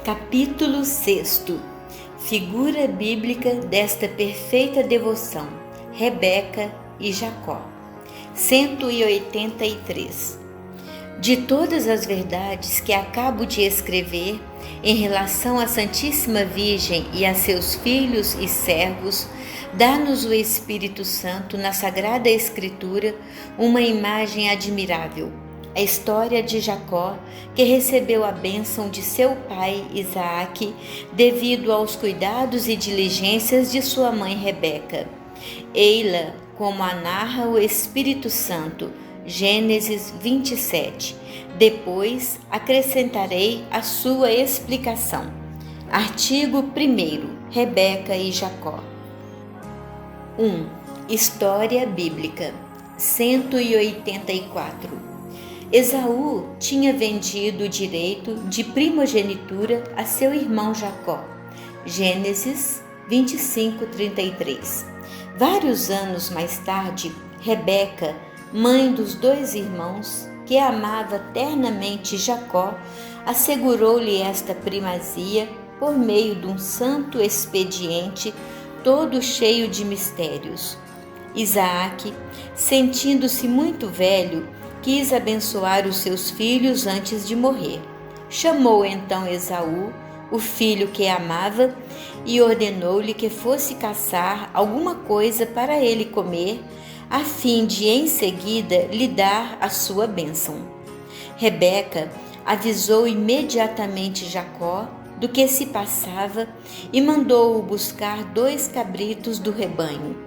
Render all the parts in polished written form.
Capítulo 6. Figura bíblica desta perfeita devoção, Rebeca e Jacó. 183. De todas as verdades que acabo de escrever em relação à Santíssima Virgem e a seus filhos e servos, dá-nos o Espírito Santo na Sagrada Escritura uma imagem admirável. A história de Jacó, que recebeu a bênção de seu pai Isaque devido aos cuidados e diligências de sua mãe Rebeca. Ei-la como a narra o Espírito Santo, Gênesis 27. Depois acrescentarei a sua explicação. Artigo 1. Rebeca e Jacó. 1. História bíblica. 184. Esaú tinha vendido o direito de primogenitura a seu irmão Jacó. Gênesis 25:33. Vários anos mais tarde, Rebeca, mãe dos dois irmãos, que amava ternamente Jacó, assegurou-lhe esta primazia por meio de um santo expediente todo cheio de mistérios. Isaque, sentindo-se muito velho, quis abençoar os seus filhos antes de morrer. Chamou então Esaú, o filho que amava, e ordenou-lhe que fosse caçar alguma coisa para ele comer, a fim de em seguida lhe dar a sua bênção. Rebeca avisou imediatamente Jacó do que se passava e mandou-o buscar 2 cabritos do rebanho.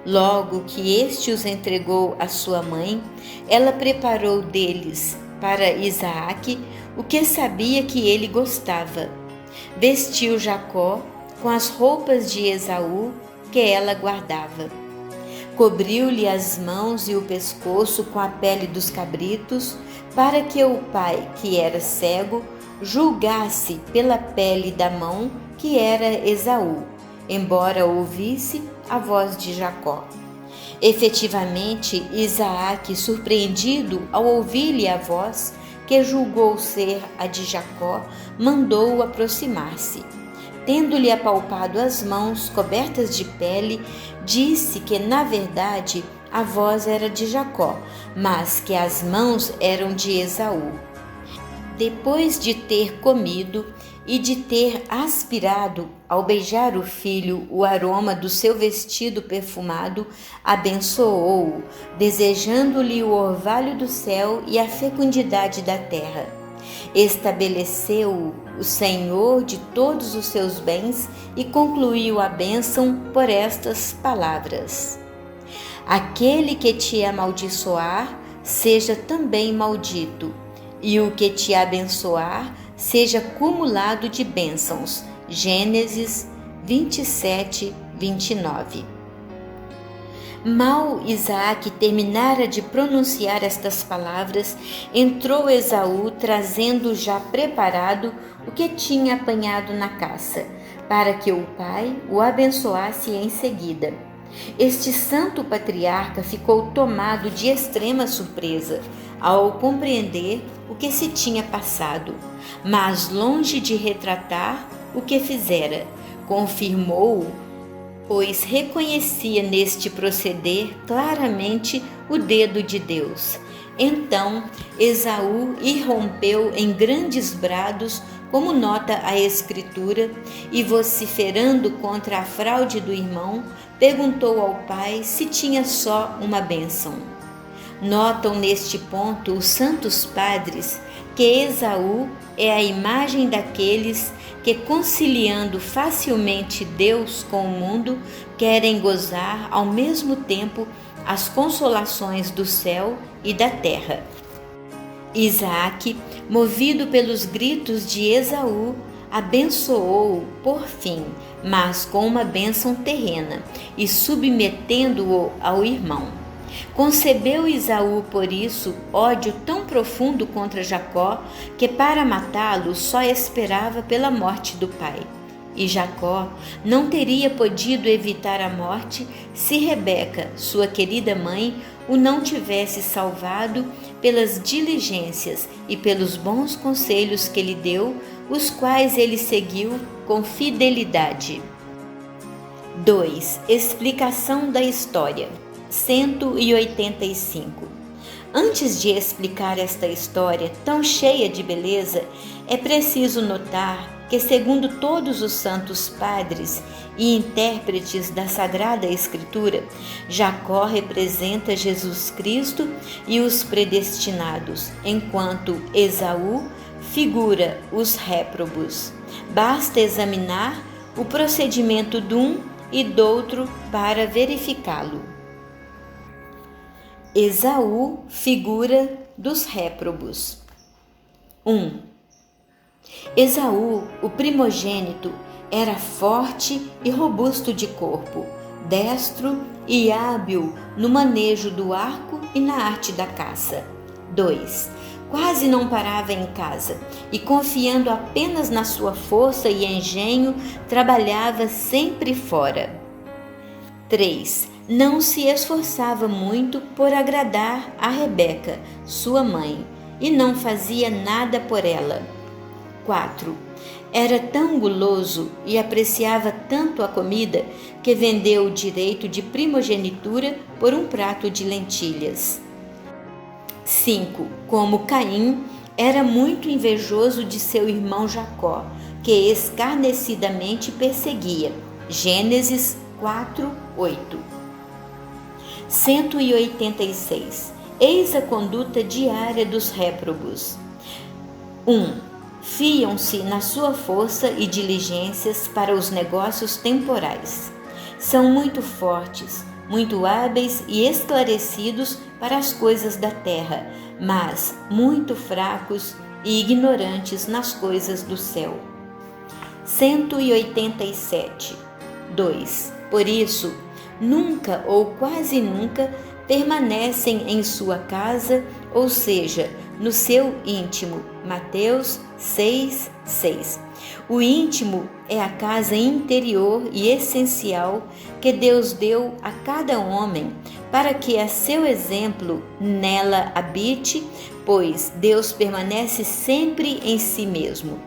Logo que este os entregou à sua mãe, ela preparou deles para Isaque o que sabia que ele gostava. Vestiu Jacó com as roupas de Esaú que ela guardava. Cobriu-lhe as mãos e o pescoço com a pele dos cabritos, para que o pai, que era cego, julgasse pela pele da mão que era Esaú, embora ouvisse a voz de Jacó. Efetivamente, Isaque, surpreendido ao ouvir-lhe a voz, que julgou ser a de Jacó, mandou-o aproximar-se. Tendo-lhe apalpado as mãos cobertas de pele, disse que, na verdade, a voz era de Jacó, mas que as mãos eram de Esaú. Depois de ter comido e de ter aspirado, ao beijar o filho, o aroma do seu vestido perfumado, abençoou-o, desejando-lhe o orvalho do céu e a fecundidade da terra. Estabeleceu-o o Senhor de todos os seus bens e concluiu a bênção por estas palavras: Aquele que te amaldiçoar, seja também maldito, e o que te abençoar, seja cumulado de bênçãos. Gênesis 27, 29. Mal Isaque terminara de pronunciar estas palavras, entrou Esaú trazendo já preparado o que tinha apanhado na caça, para que o pai o abençoasse em seguida. Este santo patriarca ficou tomado de extrema surpresa ao compreender o que se tinha passado, mas longe de retratar o que fizera, confirmou-o, pois reconhecia neste proceder claramente o dedo de Deus. Então Esaú irrompeu em grandes brados, como nota a Escritura, e vociferando contra a fraude do irmão, perguntou ao pai se tinha só uma bênção. Notam neste ponto os santos padres que Esaú é a imagem daqueles que, conciliando facilmente Deus com o mundo, querem gozar ao mesmo tempo as consolações do céu e da terra. Isaque, movido pelos gritos de Esaú, abençoou-o por fim, mas com uma bênção terrena, e submetendo-o ao irmão. Concebeu Esaú, por isso, ódio tão profundo contra Jacó, que para matá-lo só esperava pela morte do pai. E Jacó não teria podido evitar a morte se Rebeca, sua querida mãe, o não tivesse salvado pelas diligências e pelos bons conselhos que lhe deu os quais ele seguiu com fidelidade. 2. Explicação da história. 185. Antes de explicar esta história tão cheia de beleza, é preciso notar que, segundo todos os santos padres e intérpretes da Sagrada Escritura, Jacó representa Jesus Cristo e os predestinados, enquanto Esaú figura os réprobos. Basta examinar o procedimento de um e do outro para verificá-lo. Esaú, figura dos réprobos. 1. Esaú, o primogênito, era forte e robusto de corpo, destro e hábil no manejo do arco e na arte da caça. 2. Quase não parava em casa e, confiando apenas na sua força e engenho, trabalhava sempre fora. 3. Não se esforçava muito por agradar a Rebeca, sua mãe, e não fazia nada por ela. 4. Era tão guloso e apreciava tanto a comida que vendeu o direito de primogenitura por um prato de lentilhas. 5. Como Caim, era muito invejoso de seu irmão Jacó, que escarnecidamente perseguia. Gênesis 4:8. 186. Eis a conduta diária dos réprobos. 1. Fiam-se na sua força e diligências para os negócios temporais. São muito fortes, muito hábeis e esclarecidos para as coisas da terra, mas muito fracos e ignorantes nas coisas do céu. 187. 2. Por isso, nunca ou quase nunca permanecem em sua casa, ou seja, no seu íntimo. Mateus 6:6. O íntimo é a casa interior e essencial que Deus deu a cada homem, para que a seu exemplo nela habite, pois Deus permanece sempre em si mesmo.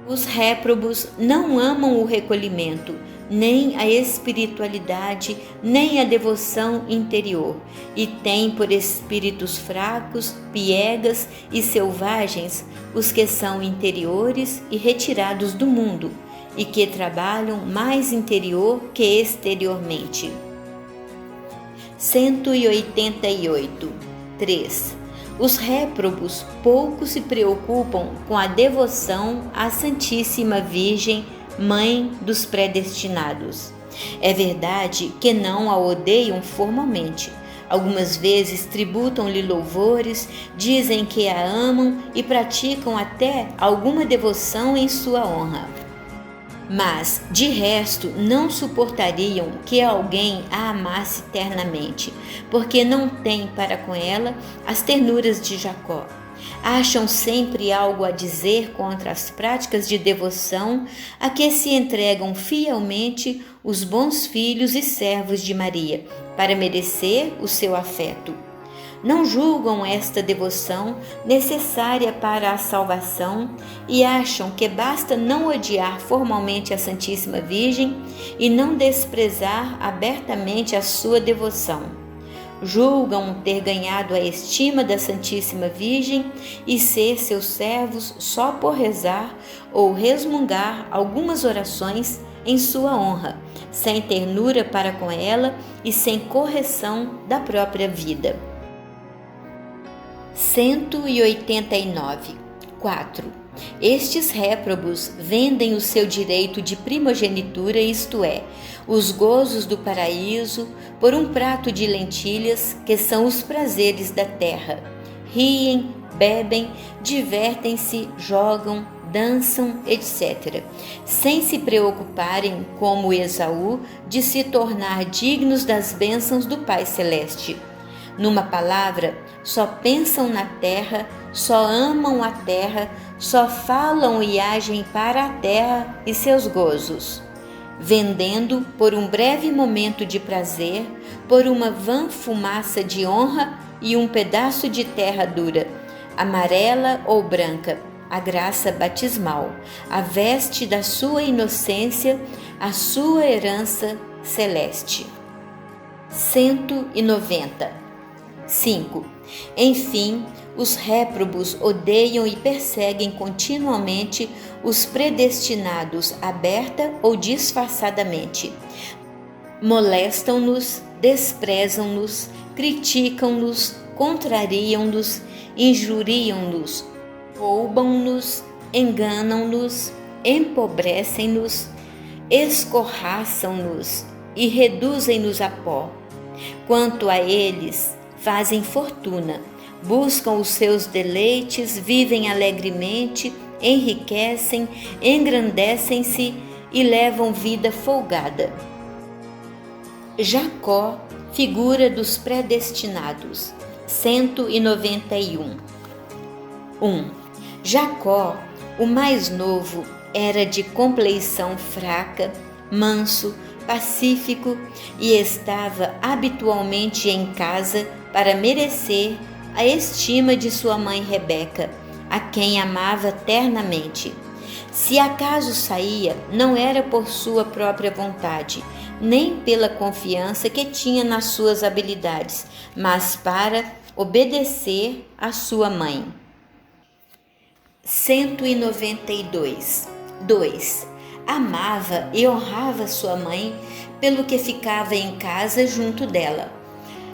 Os réprobos não amam o recolhimento, nem a espiritualidade, nem a devoção interior, e têm por espíritos fracos, piegas e selvagens os que são interiores e retirados do mundo, e que trabalham mais interior que exteriormente. 188. 3. Os réprobos pouco se preocupam com a devoção à Santíssima Virgem, Mãe dos predestinados. É verdade que não a odeiam formalmente. Algumas vezes tributam-lhe louvores, dizem que a amam e praticam até alguma devoção em sua honra. Mas, de resto, não suportariam que alguém a amasse ternamente, porque não têm para com ela as ternuras de Jacó. Acham sempre algo a dizer contra as práticas de devoção a que se entregam fielmente os bons filhos e servos de Maria, para merecer o seu afeto. Não julgam esta devoção necessária para a salvação e acham que basta não odiar formalmente a Santíssima Virgem e não desprezar abertamente a sua devoção. Julgam ter ganhado a estima da Santíssima Virgem e ser seus servos só por rezar ou resmungar algumas orações em sua honra, sem ternura para com ela e sem correção da própria vida. 189. 4. Estes réprobos vendem o seu direito de primogenitura, isto é, os gozos do paraíso, por um prato de lentilhas, que são os prazeres da terra. Riem, bebem, divertem-se, jogam, dançam, etc., sem se preocuparem, como Esaú, de se tornar dignos das bênçãos do Pai Celeste. Numa palavra, só pensam na terra, só amam a terra, só falam e agem para a terra e seus gozos, vendendo por um breve momento de prazer, por uma vã fumaça de honra e um pedaço de terra dura, amarela ou branca, a graça batismal, a veste da sua inocência, a sua herança celeste. 190. 5. Enfim, os réprobos odeiam e perseguem continuamente os predestinados aberta ou disfarçadamente. Molestam-nos, desprezam-nos, criticam-nos, contrariam-nos, injuriam-nos, roubam-nos, enganam-nos, empobrecem-nos, escorraçam-nos e reduzem-nos a pó. Quanto a eles, fazem fortuna, buscam os seus deleites, vivem alegremente, enriquecem, engrandecem-se e levam vida folgada. Jacó, figura dos predestinados. 191. 1. Jacó, o mais novo, era de compleição fraca, manso, pacífico e estava habitualmente em casa para merecer a estima de sua mãe Rebeca, a quem amava ternamente. Se acaso saía, não era por sua própria vontade, nem pela confiança que tinha nas suas habilidades, mas para obedecer à sua mãe. 192. 2. Amava e honrava sua mãe, pelo que ficava em casa junto dela.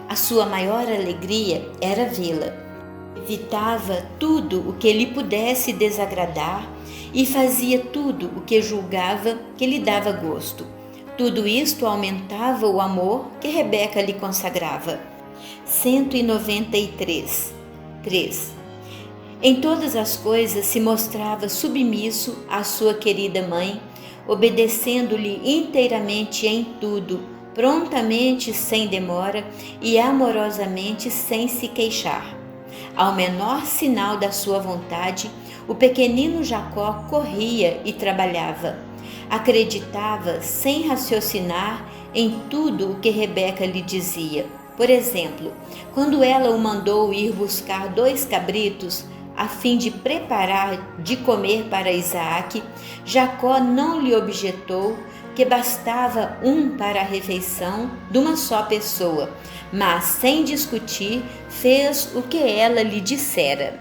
A sua maior alegria era vê-la. Evitava tudo o que lhe pudesse desagradar e fazia tudo o que julgava que lhe dava gosto. Tudo isto aumentava o amor que Rebeca lhe consagrava. 193. 3. Em todas as coisas se mostrava submisso à sua querida mãe, obedecendo-lhe inteiramente em tudo, prontamente sem demora e amorosamente sem se queixar. Ao menor sinal da sua vontade, o pequenino Jacó corria e trabalhava. Acreditava sem raciocinar em tudo o que Rebeca lhe dizia. Por exemplo, quando ela o mandou ir buscar 2 cabritos, a fim de preparar de comer para Isaque, Jacó não lhe objetou que bastava um para a refeição de uma só pessoa, mas sem discutir fez o que ela lhe dissera.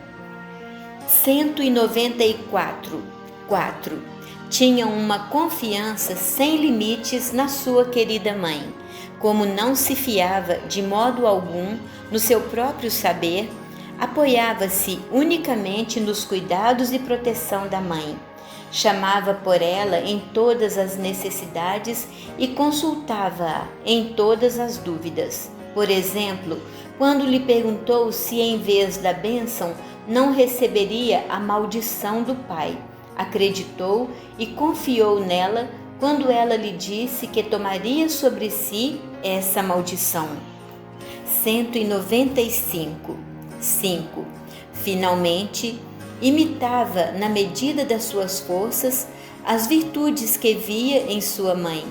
194. 4. Tinha uma confiança sem limites na sua querida mãe. Como não se fiava de modo algum no seu próprio saber, apoiava-se unicamente nos cuidados e proteção da mãe. Chamava por ela em todas as necessidades e consultava-a em todas as dúvidas. Por exemplo, quando lhe perguntou se em vez da bênção não receberia a maldição do pai, acreditou e confiou nela quando ela lhe disse que tomaria sobre si essa maldição. 195. 5. Finalmente, imitava na medida das suas forças as virtudes que via em sua mãe.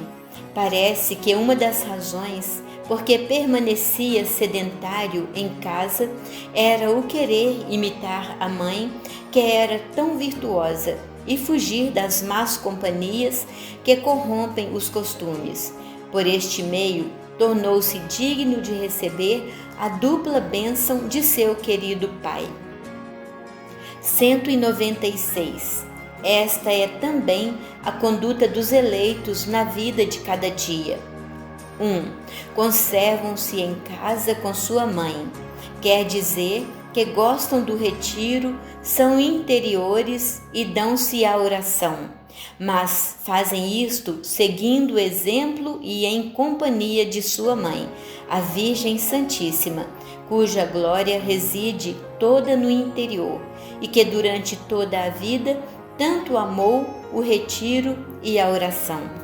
Parece que uma das razões por que permanecia sedentário em casa era o querer imitar a mãe, que era tão virtuosa, e fugir das más companhias que corrompem os costumes. Por este meio, tornou-se digno de receber a dupla bênção de seu querido pai. 196. Esta é também a conduta dos eleitos na vida de cada dia. 1. Conservam-se em casa com sua mãe, quer dizer que gostam do retiro, são interiores e dão-se à oração, mas fazem isto seguindo o exemplo e em companhia de sua mãe, a Virgem Santíssima, cuja glória reside toda no interior e que durante toda a vida tanto amou o retiro e a oração.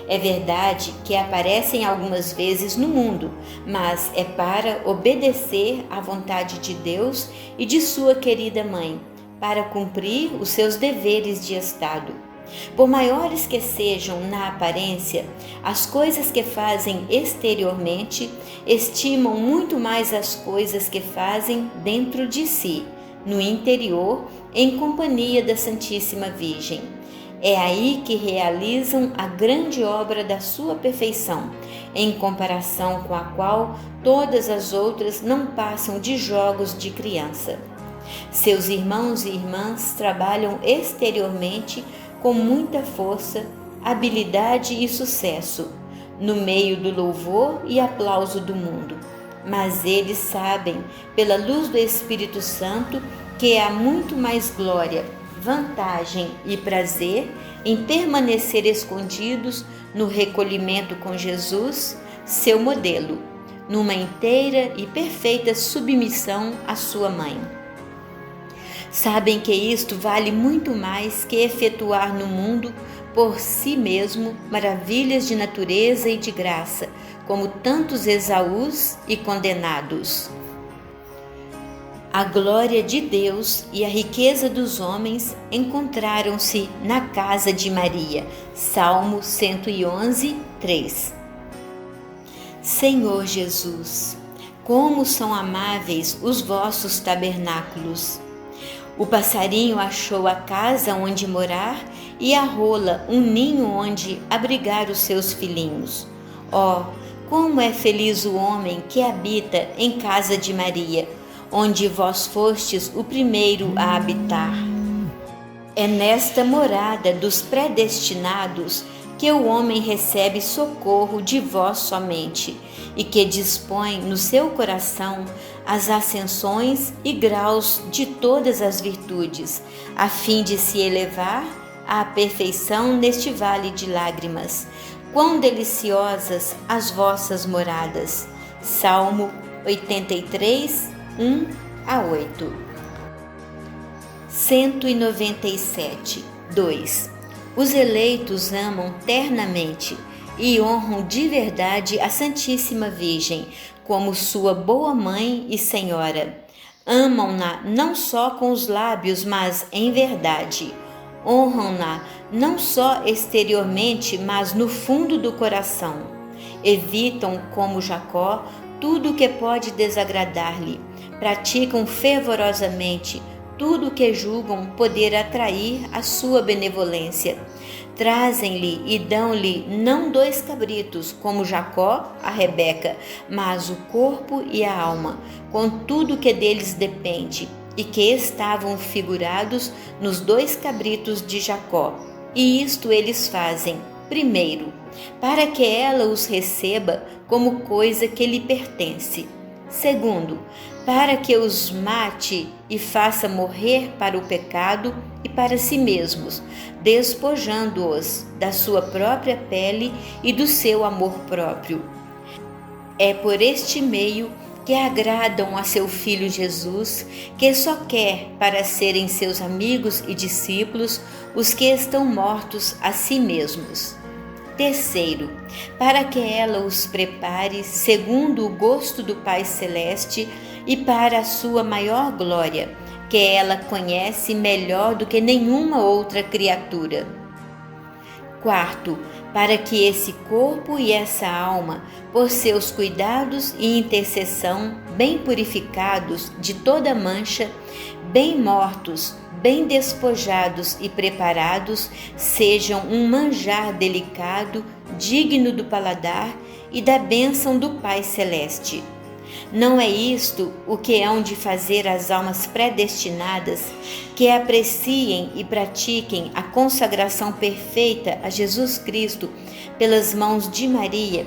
É verdade que aparecem algumas vezes no mundo, mas é para obedecer à vontade de Deus e de sua querida mãe, para cumprir os seus deveres de Estado. Por maiores que sejam na aparência, as coisas que fazem exteriormente estimam muito mais as coisas que fazem dentro de si, no interior, em companhia da Santíssima Virgem. É aí que realizam a grande obra da sua perfeição, em comparação com a qual todas as outras não passam de jogos de criança. Seus irmãos e irmãs trabalham exteriormente com muita força, habilidade e sucesso, no meio do louvor e aplauso do mundo. Mas eles sabem, pela luz do Espírito Santo, que há muito mais glória, vantagem e prazer em permanecer escondidos no recolhimento com Jesus, seu modelo, numa inteira e perfeita submissão à sua mãe. Sabem que isto vale muito mais que efetuar no mundo por si mesmo maravilhas de natureza e de graça, como tantos Esaús e condenados. A glória de Deus e a riqueza dos homens encontraram-se na casa de Maria. Salmo 111, 3. Senhor Jesus, como são amáveis os vossos tabernáculos! O passarinho achou a casa onde morar e a rola um ninho onde abrigar os seus filhinhos. Oh, como é feliz o homem que habita em casa de Maria, onde vós fostes o primeiro a habitar. É nesta morada dos predestinados que o homem recebe socorro de vós somente, e que dispõe no seu coração as ascensões e graus de todas as virtudes, a fim de se elevar à perfeição neste vale de lágrimas. Quão deliciosas as vossas moradas! Salmo 83, 1 a 8. 197, 2. Os eleitos amam ternamente e honram de verdade a Santíssima Virgem, como sua boa mãe e senhora. Amam-na não só com os lábios, mas em verdade. Honram-na não só exteriormente, mas no fundo do coração. Evitam, como Jacó, tudo o que pode desagradar-lhe. Praticam fervorosamente tudo o que julgam poder atrair a sua benevolência. Trazem-lhe e dão-lhe não 2 cabritos, como Jacó a Rebeca, mas o corpo e a alma, com tudo que deles depende, e que estavam figurados nos 2 cabritos de Jacó. E isto eles fazem, primeiro, para que ela os receba como coisa que lhe pertence. Segundo, para que os mate e faça morrer para o pecado e para si mesmos, despojando-os da sua própria pele e do seu amor próprio. É por este meio que agradam a seu Filho Jesus, que só quer para serem seus amigos e discípulos os que estão mortos a si mesmos. Terceiro, para que ela os prepare segundo o gosto do Pai Celeste e para a sua maior glória, que ela conhece melhor do que nenhuma outra criatura. Quarto, para que esse corpo e essa alma, por seus cuidados e intercessão, bem purificados de toda mancha, bem mortos, bem despojados e preparados, sejam um manjar delicado, digno do paladar e da bênção do Pai Celeste. Não é isto o que hão de fazer as almas predestinadas, que apreciem e pratiquem a consagração perfeita a Jesus Cristo pelas mãos de Maria,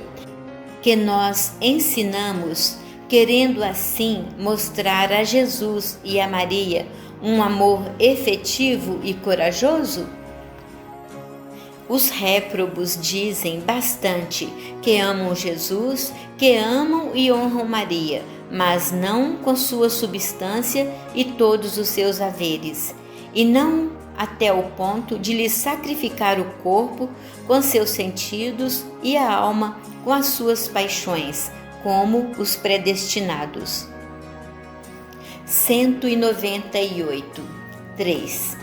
que nós ensinamos, querendo assim mostrar a Jesus e a Maria um amor efetivo e corajoso? Os réprobos dizem bastante que amam Jesus, que amam e honram Maria, mas não com sua substância e todos os seus haveres, e não até o ponto de lhe sacrificar o corpo com seus sentidos e a alma com as suas paixões, como os predestinados. 198, 3.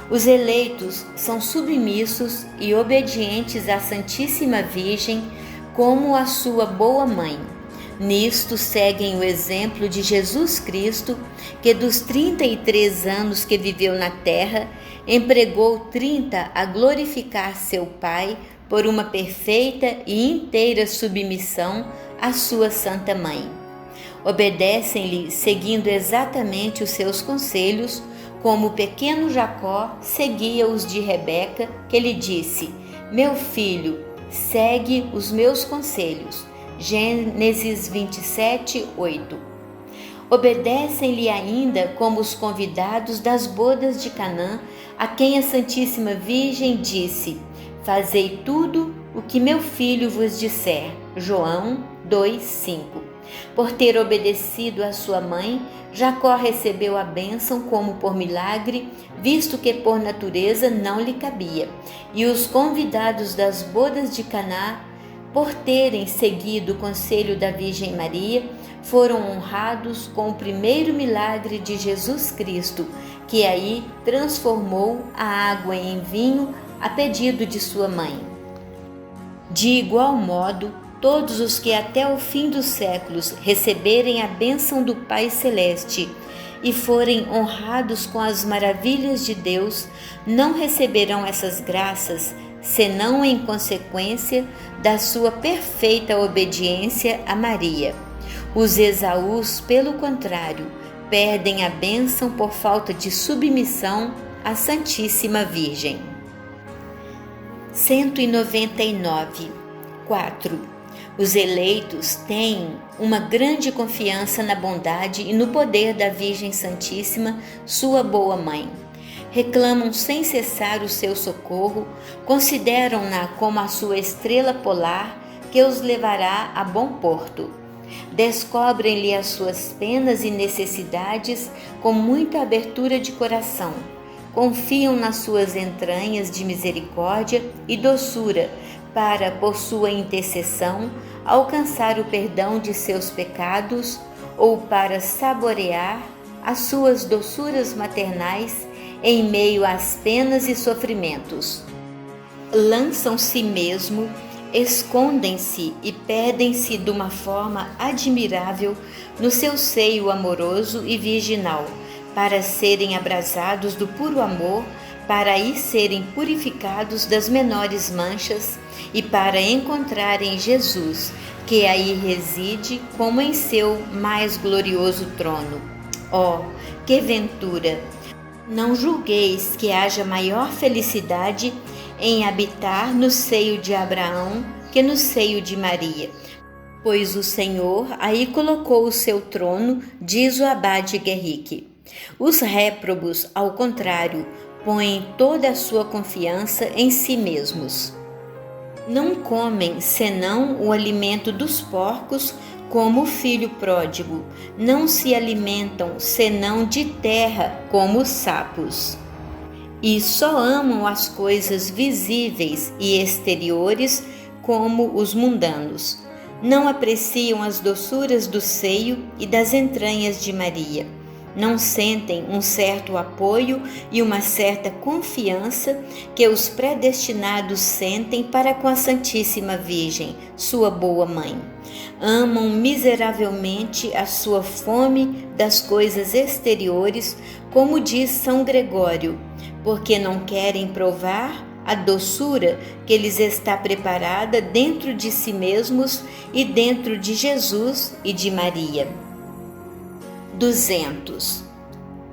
Os eleitos são submissos e obedientes à Santíssima Virgem como a sua boa mãe. Nisto seguem o exemplo de Jesus Cristo, que dos 33 anos que viveu na terra, empregou 30 a glorificar seu Pai por uma perfeita e inteira submissão à sua Santa Mãe. Obedecem-lhe seguindo exatamente os seus conselhos, como o pequeno Jacó seguia os de Rebeca, que lhe disse: "Meu filho, segue os meus conselhos." Gênesis 27, 8. Obedecem-lhe ainda como os convidados das bodas de Canaã, a quem a Santíssima Virgem disse: "Fazei tudo o que meu filho vos disser." João 2, 5. Por ter obedecido à sua mãe, Jacó recebeu a bênção como por milagre, visto que por natureza não lhe cabia. E os convidados das bodas de Caná, por terem seguido o conselho da Virgem Maria, foram honrados com o primeiro milagre de Jesus Cristo, que aí transformou a água em vinho a pedido de sua mãe. De igual modo, todos os que até o fim dos séculos receberem a bênção do Pai Celeste e forem honrados com as maravilhas de Deus, não receberão essas graças, senão em consequência da sua perfeita obediência a Maria. Os Esaús, pelo contrário, perdem a bênção por falta de submissão à Santíssima Virgem. 199. 4. Os eleitos têm uma grande confiança na bondade e no poder da Virgem Santíssima, sua boa mãe. Reclamam sem cessar o seu socorro, consideram-na como a sua estrela polar que os levará a bom porto. Descobrem-lhe as suas penas e necessidades com muita abertura de coração. Confiam nas suas entranhas de misericórdia e doçura, para, por sua intercessão, alcançar o perdão de seus pecados ou para saborear as suas doçuras maternais em meio às penas e sofrimentos. Lançam-se mesmo, escondem-se e perdem-se de uma forma admirável no seu seio amoroso e virginal, para serem abrasados do puro amor, para aí serem purificados das menores manchas e para encontrarem Jesus, que aí reside como em seu mais glorioso trono. Oh, que ventura! Não julgueis que haja maior felicidade em habitar no seio de Abraão que no seio de Maria, pois o Senhor aí colocou o seu trono, diz o abade Guerrique. Os réprobos, ao contrário, põem toda a sua confiança em si mesmos. Não comem senão o alimento dos porcos, como o filho pródigo. Não se alimentam senão de terra, como os sapos. E só amam as coisas visíveis e exteriores, como os mundanos. Não apreciam as doçuras do seio e das entranhas de Maria. Não sentem um certo apoio e uma certa confiança que os predestinados sentem para com a Santíssima Virgem, sua boa mãe. Amam miseravelmente a sua fome das coisas exteriores, como diz São Gregório, porque não querem provar a doçura que lhes está preparada dentro de si mesmos e dentro de Jesus e de Maria. 200.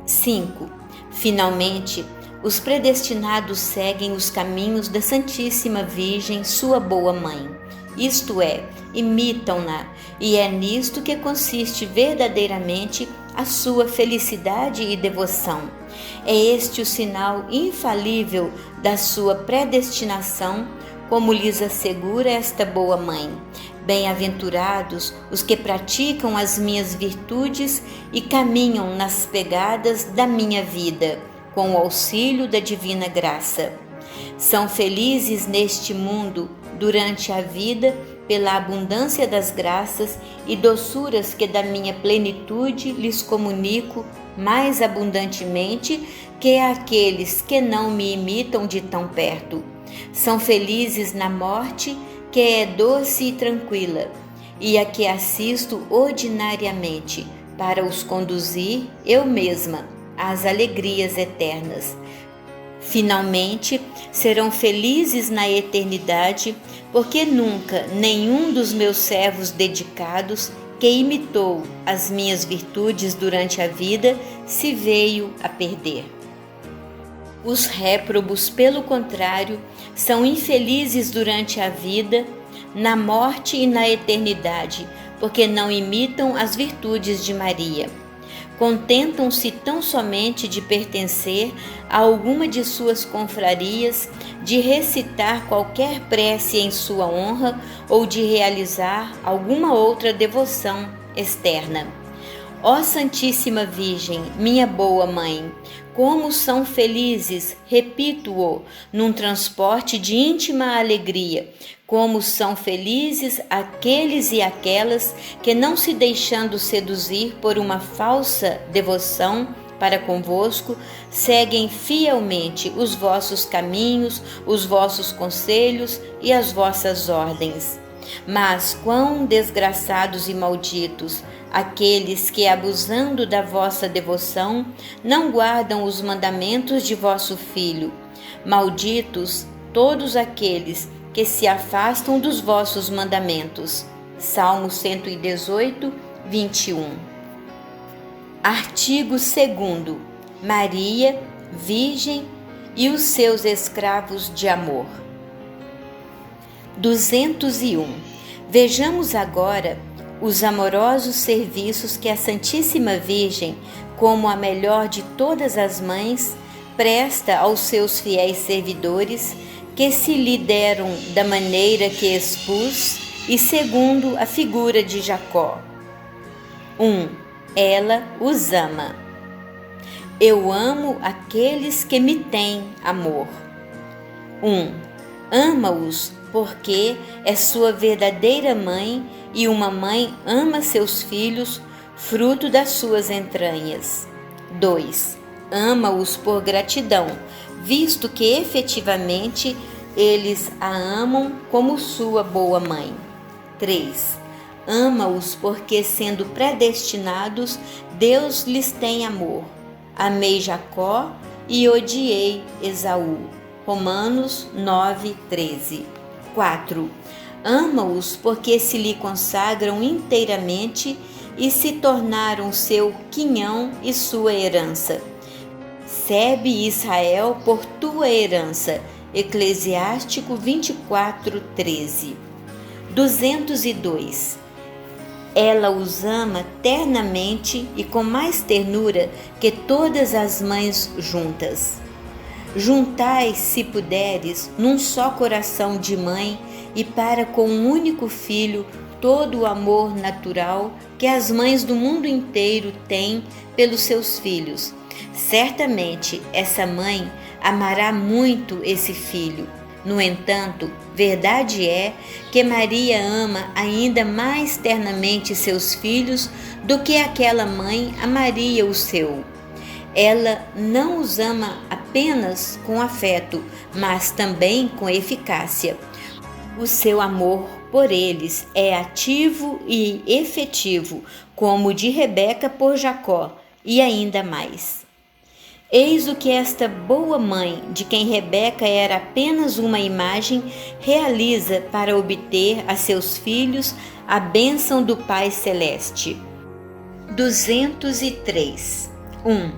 5. Finalmente, os predestinados seguem os caminhos da Santíssima Virgem, sua boa mãe. Isto é, imitam-na, e é nisto que consiste verdadeiramente a sua felicidade e devoção. É este o sinal infalível da sua predestinação, como lhes assegura esta boa mãe. Bem-aventurados os que praticam as minhas virtudes e caminham nas pegadas da minha vida, com o auxílio da divina graça. São felizes neste mundo, durante a vida, pela abundância das graças e doçuras que da minha plenitude lhes comunico mais abundantemente que aqueles que não me imitam de tão perto. São felizes na morte, que é doce e tranquila, e a que assisto ordinariamente, para os conduzir eu mesma às alegrias eternas. Finalmente, serão felizes na eternidade, porque nunca nenhum dos meus servos dedicados, que imitou as minhas virtudes durante a vida, se veio a perder. Os réprobos, pelo contrário, são infelizes durante a vida, na morte e na eternidade, porque não imitam as virtudes de Maria. Contentam-se tão somente de pertencer a alguma de suas confrarias, de recitar qualquer prece em sua honra ou de realizar alguma outra devoção externa. Ó Santíssima Virgem, minha boa mãe, como são felizes, repito-o, num transporte de íntima alegria, como são felizes aqueles e aquelas que, não se deixando seduzir por uma falsa devoção para convosco, seguem fielmente os vossos caminhos, os vossos conselhos e as vossas ordens. Mas quão desgraçados e malditos aqueles que, abusando da vossa devoção, não guardam os mandamentos de vosso Filho. Malditos todos aqueles que se afastam dos vossos mandamentos. Salmo 118, 21. Artigo 2º. Maria, Virgem e os seus escravos de amor. 201. Vejamos agora os amorosos serviços que a Santíssima Virgem, como a melhor de todas as mães, presta aos seus fiéis servidores, que se lhe deram da maneira que expus e segundo a figura de Jacó. 1. Ela os ama. Eu amo aqueles que me têm amor. 1. Ama-os porque é sua verdadeira mãe, e uma mãe ama seus filhos, fruto das suas entranhas. 2. Ama-os por gratidão, visto que efetivamente eles a amam como sua boa mãe. 3. Ama-os porque, sendo predestinados, Deus lhes tem amor. Amei Jacó e odiei Esaú. Romanos 9:13. 4. Ama-os porque se lhe consagram inteiramente e se tornaram seu quinhão e sua herança. Recebe Israel por tua herança. Eclesiástico 24:13. 202. Ela os ama ternamente e com mais ternura que todas as mães juntas. Juntai, se puderes, num só coração de mãe e para com um único filho todo o amor natural que as mães do mundo inteiro têm pelos seus filhos. Certamente essa mãe amará muito esse filho. No entanto, verdade é que Maria ama ainda mais ternamente seus filhos do que aquela mãe amaria o seu. Ela não os ama apenas com afeto, mas também com eficácia. O seu amor por eles é ativo e efetivo, como o de Rebeca por Jacó, e ainda mais. Eis o que esta boa mãe, de quem Rebeca era apenas uma imagem, realiza para obter a seus filhos a bênção do Pai Celeste. 203. 1.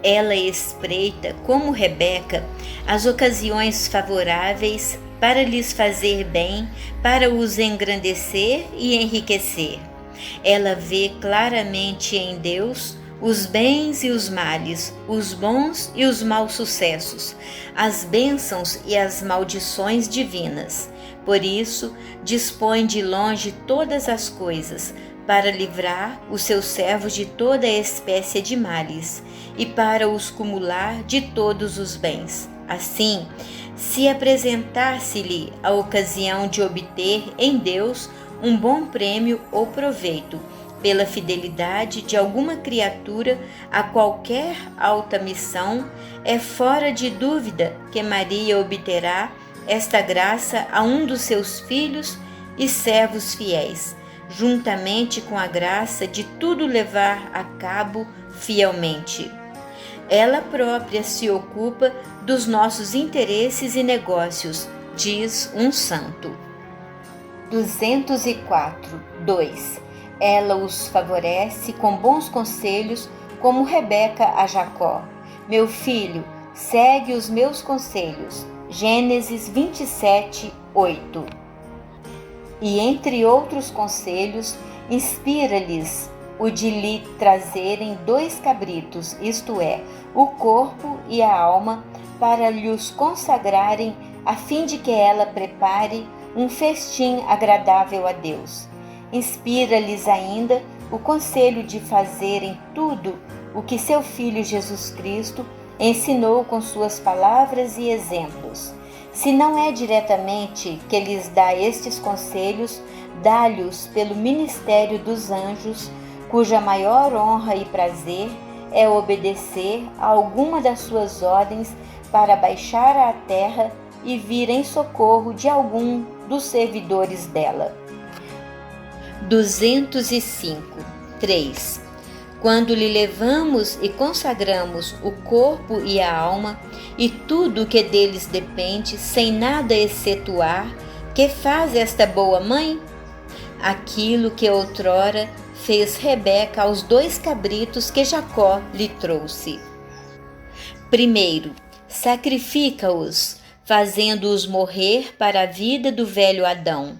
Ela espreita, como Rebeca, as ocasiões favoráveis para lhes fazer bem, para os engrandecer e enriquecer. Ela vê claramente em Deus os bens e os males, os bons e os maus sucessos, as bênçãos e as maldições divinas. Por isso, dispõe de longe todas as coisas, para livrar os seus servos de toda espécie de males e para os cumular de todos os bens. Assim, se apresentar-se-lhe a ocasião de obter em Deus um bom prêmio ou proveito, pela fidelidade de alguma criatura a qualquer alta missão, é fora de dúvida que Maria obterá esta graça a um dos seus filhos e servos fiéis, juntamente com a graça de tudo levar a cabo fielmente. Ela própria se ocupa dos nossos interesses e negócios, diz um santo. 204. 2. Ela os favorece com bons conselhos, como Rebeca a Jacó. Meu filho, segue os meus conselhos. Gênesis 27, 8. E entre outros conselhos, inspira-lhes o de lhe trazerem 2 cabritos, isto é, o corpo e a alma, para lhos consagrarem, a fim de que ela prepare um festim agradável a Deus. Inspira-lhes ainda o conselho de fazerem tudo o que seu Filho Jesus Cristo ensinou com suas palavras e exemplos. Se não é diretamente que lhes dá estes conselhos, dá-lhes pelo ministério dos anjos, cuja maior honra e prazer é obedecer a alguma das suas ordens para baixar à terra e vir em socorro de algum dos servidores dela. 205. 3. Quando lhe levamos e consagramos o corpo e a alma e tudo o que deles depende, sem nada excetuar, que faz esta boa mãe? Aquilo que outrora fez Rebeca aos 2 cabritos que Jacó lhe trouxe. Primeiro, sacrifica-os, fazendo-os morrer para a vida do velho Adão.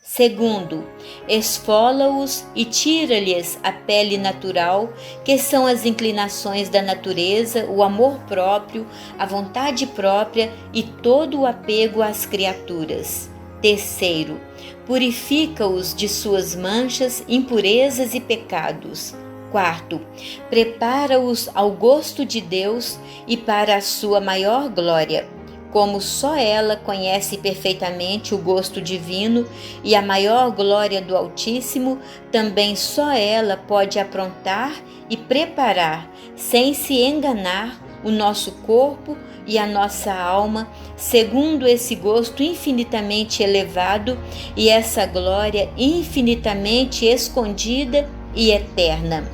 Segundo, esfola-os e tira-lhes a pele natural, que são as inclinações da natureza, o amor próprio, a vontade própria e todo o apego às criaturas. Terceiro, purifica-os de suas manchas, impurezas e pecados. Quarto, prepara-os ao gosto de Deus e para a sua maior glória. Como só ela conhece perfeitamente o gosto divino e a maior glória do Altíssimo, também só ela pode aprontar e preparar, sem se enganar, o nosso corpo e a nossa alma, segundo esse gosto infinitamente elevado e essa glória infinitamente escondida e eterna.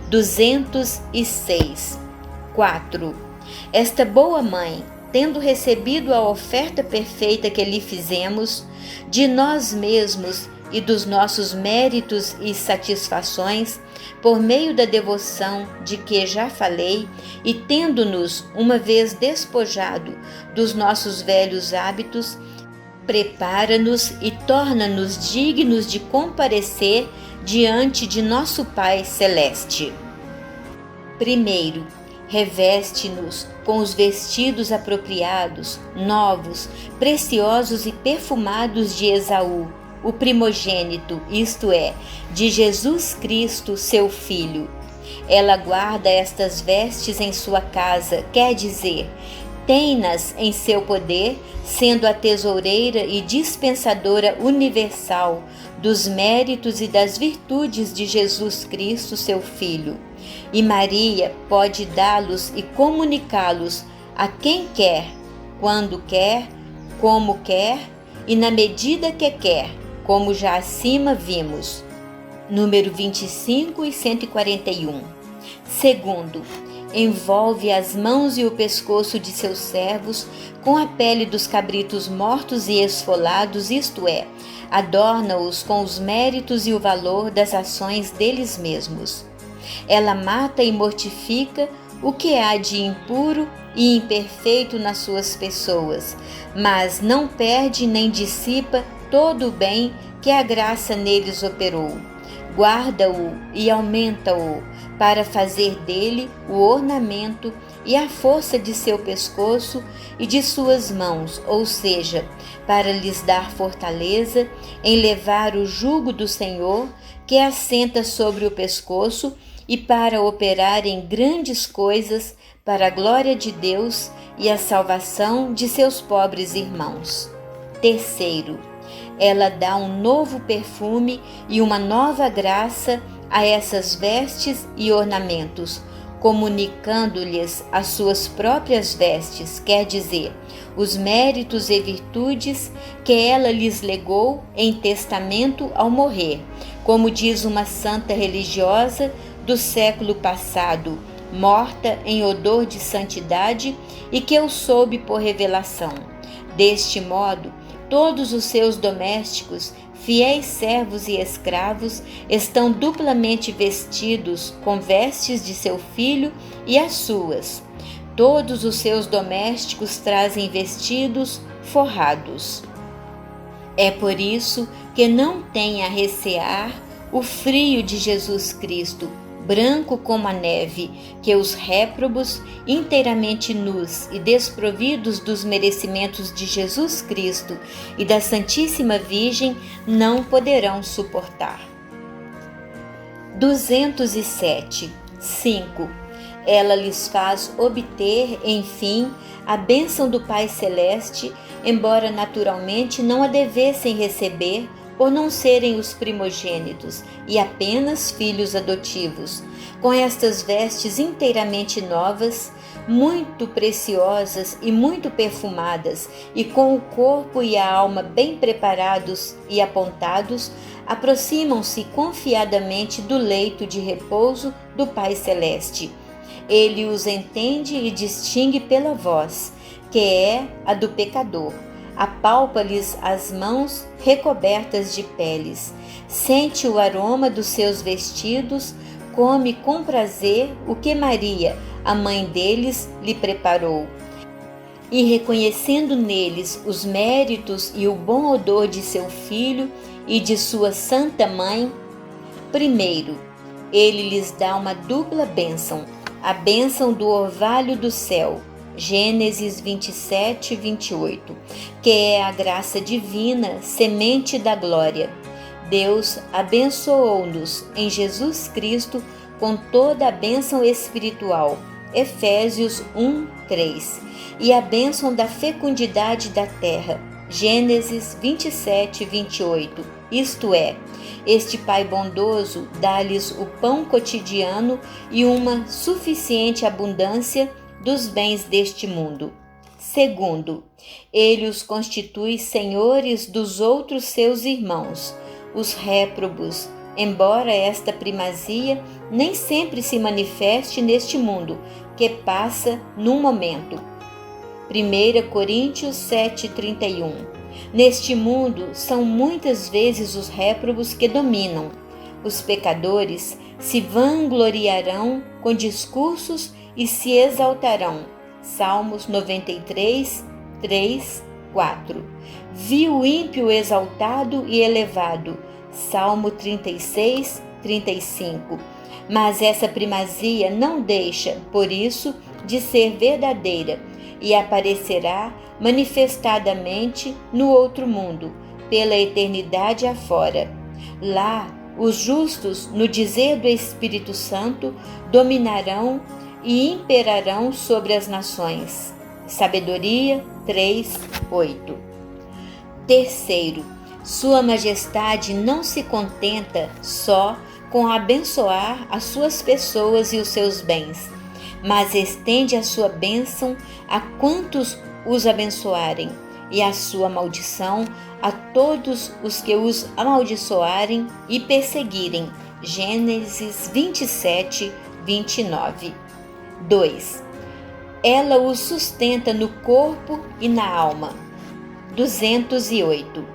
206. 4. Esta boa mãe, tendo recebido a oferta perfeita que lhe fizemos, de nós mesmos e dos nossos méritos e satisfações, por meio da devoção de que já falei, e tendo-nos uma vez despojado dos nossos velhos hábitos, prepara-nos e torna-nos dignos de comparecer diante de nosso Pai Celeste. Primeiro, reveste-nos com os vestidos apropriados, novos, preciosos e perfumados de Esaú, o primogênito, isto é, de Jesus Cristo, seu Filho. Ela guarda estas vestes em sua casa, quer dizer, tem-nas em seu poder, sendo a tesoureira e dispensadora universal dos méritos e das virtudes de Jesus Cristo, seu Filho. E Maria pode dá-los e comunicá-los a quem quer, quando quer, como quer e na medida que quer, como já acima vimos. Número 25 e 141. Segundo, envolve as mãos e o pescoço de seus servos com a pele dos cabritos mortos e esfolados, isto é, adorna-os com os méritos e o valor das ações deles mesmos. Ela mata e mortifica o que há de impuro e imperfeito nas suas pessoas, mas não perde nem dissipa todo o bem que a graça neles operou. Guarda-o e aumenta-o, para fazer dele o ornamento e a força de seu pescoço e de suas mãos, ou seja, para lhes dar fortaleza em levar o jugo do Senhor, que assenta sobre o pescoço, e para operar em grandes coisas para a glória de Deus e a salvação de seus pobres irmãos. Terceiro, ela dá um novo perfume e uma nova graça a essas vestes e ornamentos, comunicando-lhes as suas próprias vestes, quer dizer, os méritos e virtudes que ela lhes legou em testamento ao morrer, como diz uma santa religiosa do século passado, morta em odor de santidade e que eu soube por revelação. Deste modo, todos os seus domésticos, fiéis servos e escravos, estão duplamente vestidos com vestes de seu filho e as suas. Todos os seus domésticos trazem vestidos forrados. É por isso que não tem a recear o frio de Jesus Cristo, branco como a neve, que os réprobos, inteiramente nus e desprovidos dos merecimentos de Jesus Cristo e da Santíssima Virgem, não poderão suportar. 207. 5. Ela lhes faz obter, enfim, a bênção do Pai Celeste, embora naturalmente não a devessem receber, por não serem os primogênitos e apenas filhos adotivos, com estas vestes inteiramente novas, muito preciosas e muito perfumadas, e com o corpo e a alma bem preparados e apontados, aproximam-se confiadamente do leito de repouso do Pai Celeste. Ele os entende e distingue pela voz, que é a do pecador. Apalpa-lhes as mãos recobertas de peles, sente o aroma dos seus vestidos, come com prazer o que Maria, a mãe deles, lhe preparou. E reconhecendo neles os méritos e o bom odor de seu filho e de sua santa mãe, primeiro, ele lhes dá uma dupla bênção, a bênção do orvalho do céu, Gênesis 27, 28, que é a graça divina, semente da glória. Deus abençoou-nos em Jesus Cristo com toda a bênção espiritual, Efésios 1, 3, e a bênção da fecundidade da terra, Gênesis 27, 28, isto é, este Pai bondoso dá-lhes o pão cotidiano e uma suficiente abundância dos bens deste mundo. Segundo, ele os constitui senhores dos outros seus irmãos, os réprobos, embora esta primazia nem sempre se manifeste neste mundo, que passa num momento. 1 Coríntios 7,31. Neste mundo são muitas vezes os réprobos que dominam. Os pecadores se vangloriarão com discursos e se exaltarão. Salmos 93, 3, 4. Vi o ímpio exaltado e elevado. Salmo 36, 35. Mas essa primazia não deixa, por isso, de ser verdadeira e aparecerá manifestadamente no outro mundo, pela eternidade afora. Lá, os justos, no dizer do Espírito Santo, dominarão e imperarão sobre as nações. Sabedoria 3, 8. Terceiro, Sua Majestade não se contenta só com abençoar as suas pessoas e os seus bens, mas estende a sua bênção a quantos os abençoarem, e a sua maldição a todos os que os amaldiçoarem e perseguirem. Gênesis 27, 29. 2. Ela os sustenta no corpo e na alma. 208.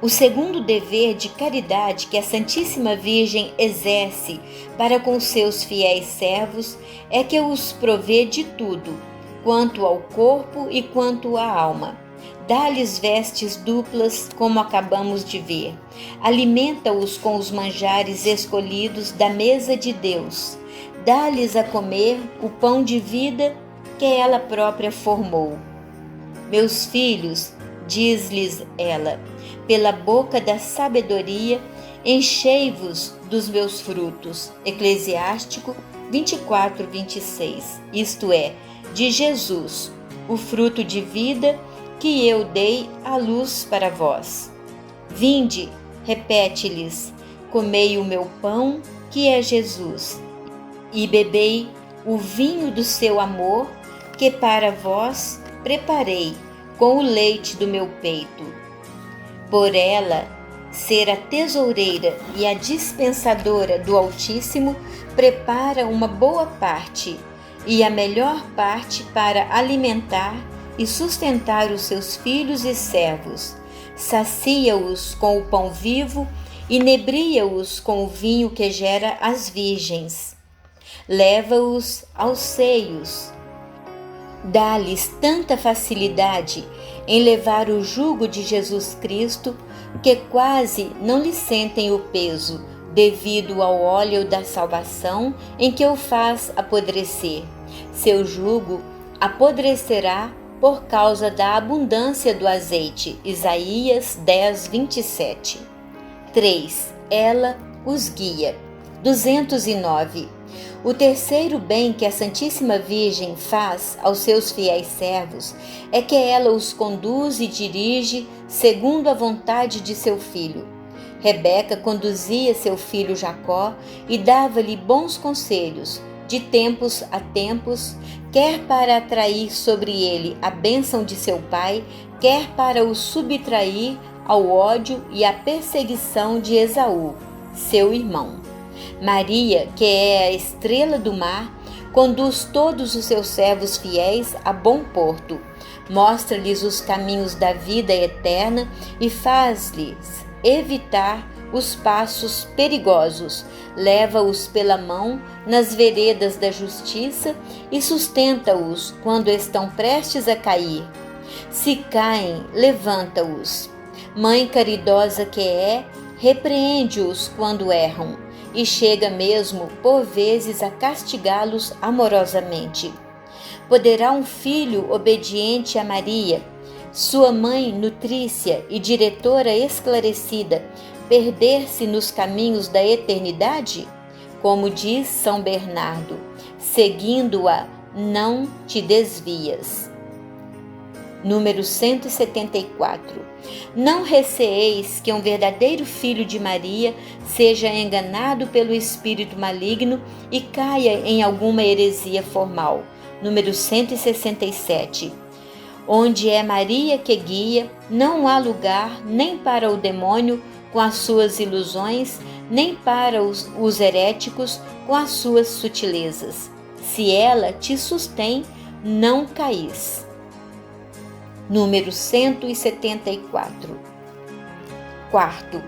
O segundo dever de caridade que a Santíssima Virgem exerce para com seus fiéis servos é que os provê de tudo, quanto ao corpo e quanto à alma. Dá-lhes vestes duplas, como acabamos de ver. Alimenta-os com os manjares escolhidos da mesa de Deus. Dá-lhes a comer o pão de vida que ela própria formou. Meus filhos, diz-lhes ela, pela boca da sabedoria, enchei-vos dos meus frutos. Eclesiástico 24, 26. Isto é, de Jesus, o fruto de vida que eu dei à luz para vós. Vinde, repete-lhes, comei o meu pão, que é Jesus, e bebei o vinho do seu amor, que para vós preparei com o leite do meu peito. Por ela ser a tesoureira e a dispensadora do Altíssimo, prepara uma boa parte e a melhor parte para alimentar e sustentar os seus filhos e servos. Sacia-os com o pão vivo, inebria-os com o vinho que gera as virgens. Leva-os aos seios. Dá-lhes tanta facilidade em levar o jugo de Jesus Cristo que quase não lhe sentem o peso, devido ao óleo da salvação em que o faz apodrecer. Seu jugo apodrecerá por causa da abundância do azeite. Isaías 10, 27. 3. Ela os guia. 209. O terceiro bem que a Santíssima Virgem faz aos seus fiéis servos é que ela os conduz e dirige segundo a vontade de seu filho. Rebeca conduzia seu filho Jacó e dava-lhe bons conselhos, de tempos a tempos, quer para atrair sobre ele a bênção de seu pai, quer para o subtrair ao ódio e à perseguição de Esaú, seu irmão. Maria, que é a estrela do mar, conduz todos os seus servos fiéis a bom porto, mostra-lhes os caminhos da vida eterna e faz-lhes evitar os passos perigosos, leva-os pela mão nas veredas da justiça e sustenta-os quando estão prestes a cair. Se caem, levanta-os. Mãe caridosa que é, repreende-os quando erram e chega mesmo, por vezes, a castigá-los amorosamente. Poderá um filho obediente a Maria, sua mãe nutrícia e diretora esclarecida, perder-se nos caminhos da eternidade? Como diz São Bernardo, seguindo-a, não te desvias. Número 174. Não receeis que um verdadeiro filho de Maria seja enganado pelo espírito maligno e caia em alguma heresia formal. Número 167. Onde é Maria que guia, não há lugar nem para o demônio com as suas ilusões, nem para os heréticos com as suas sutilezas. Se ela te sustém, não caís. Número 174. Quarto,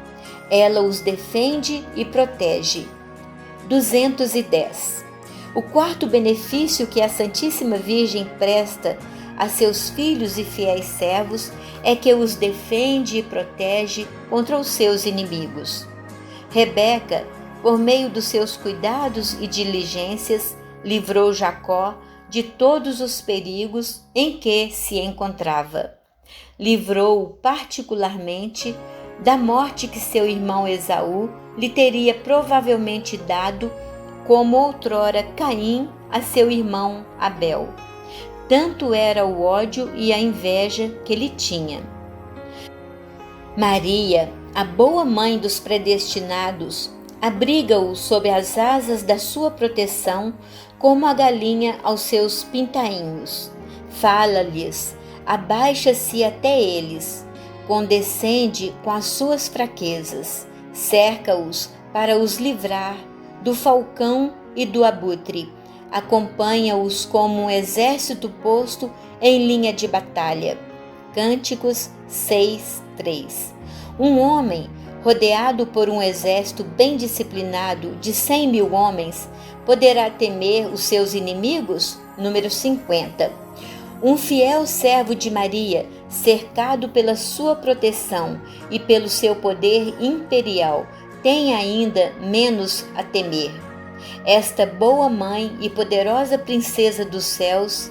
ela os defende e protege. 210. O quarto benefício que a Santíssima Virgem presta a seus filhos e fiéis servos é que os defende e protege contra os seus inimigos. Rebeca, por meio dos seus cuidados e diligências, livrou Jacó de todos os perigos em que se encontrava. Livrou-o particularmente da morte que seu irmão Esaú lhe teria provavelmente dado, como outrora Caim a seu irmão Abel. Tanto era o ódio e a inveja que lhe tinha. Maria, a boa mãe dos predestinados, abriga-o sob as asas da sua proteção, como a galinha aos seus pintainhos. Fala-lhes, abaixa-se até eles, condescende com as suas fraquezas, cerca-os para os livrar do falcão e do abutre, acompanha-os como um exército posto em linha de batalha. Cânticos 6:3. Um homem rodeado por um exército bem disciplinado de 100.000 homens, poderá temer os seus inimigos? Número 50. Um fiel servo de Maria, cercado pela sua proteção e pelo seu poder imperial, tem ainda menos a temer. Esta boa mãe e poderosa princesa dos céus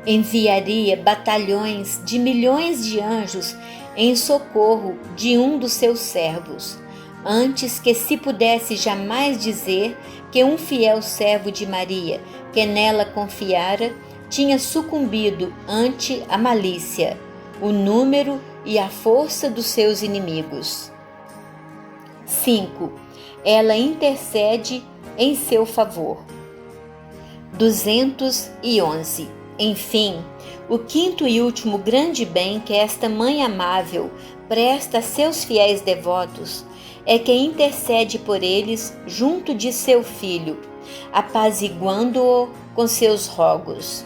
enviaria batalhões de milhões de anjos em socorro de um dos seus servos, antes que se pudesse jamais dizer que um fiel servo de Maria, que nela confiara, tinha sucumbido ante a malícia, o número e a força dos seus inimigos. 5. Ela intercede em seu favor. 211. Enfim, O quinto e último grande bem que esta mãe amável presta a seus fiéis devotos é que intercede por eles junto de seu filho, apaziguando-o com seus rogos.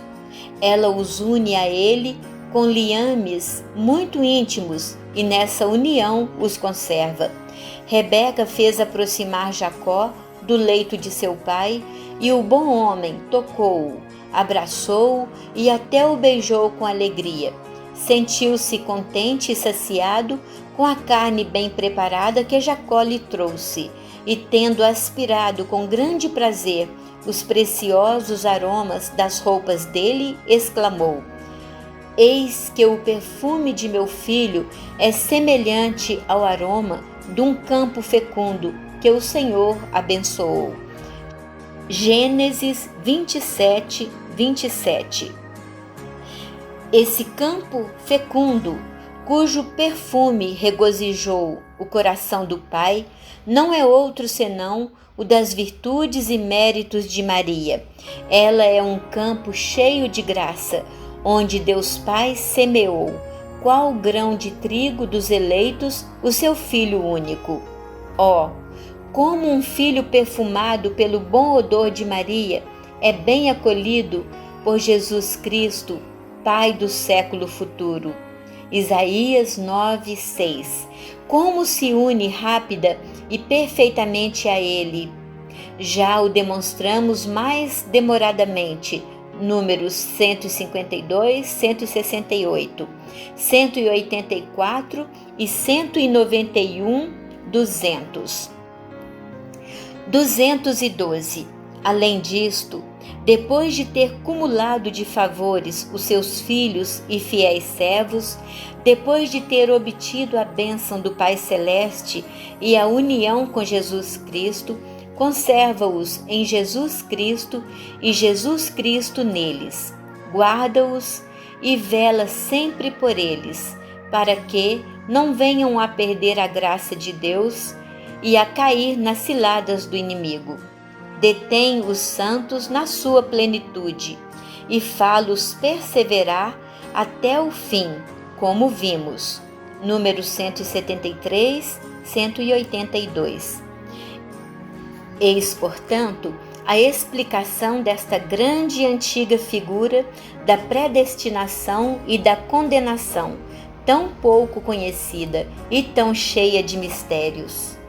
Ela os une a ele com liames muito íntimos e nessa união os conserva. Rebeca fez aproximar Jacó do leito de seu pai e o bom homem tocou-o, abraçou-o e até o beijou com alegria. Sentiu-se contente e saciado com a carne bem preparada que Jacó lhe trouxe, e tendo aspirado com grande prazer os preciosos aromas das roupas dele, exclamou: Eis que o perfume de meu filho é semelhante ao aroma de um campo fecundo que o Senhor abençoou. Gênesis 27, 27. Esse campo fecundo, cujo perfume regozijou o coração do Pai, não é outro senão o das virtudes e méritos de Maria. Ela é um campo cheio de graça, onde Deus Pai semeou, qual grão de trigo dos eleitos, o seu Filho único. Como um filho perfumado pelo bom odor de Maria é bem acolhido por Jesus Cristo, Pai do século futuro. Isaías 9:6. Como se une rápida e perfeitamente a Ele. Já o demonstramos mais demoradamente. Números 152, 168, 184 e 191, 200. 212. Além disto, depois de ter cumulado de favores os seus filhos e fiéis servos, depois de ter obtido a bênção do Pai Celeste e a união com Jesus Cristo, conserva-os em Jesus Cristo e Jesus Cristo neles, guarda-os e vela sempre por eles, para que não venham a perder a graça de Deus e a cair nas ciladas do inimigo. Detém os santos na sua plenitude e fá-los perseverar até o fim, como vimos. Números 173, 182. Eis, portanto, a explicação desta grande e antiga figura da predestinação e da condenação, tão pouco conhecida e tão cheia de mistérios.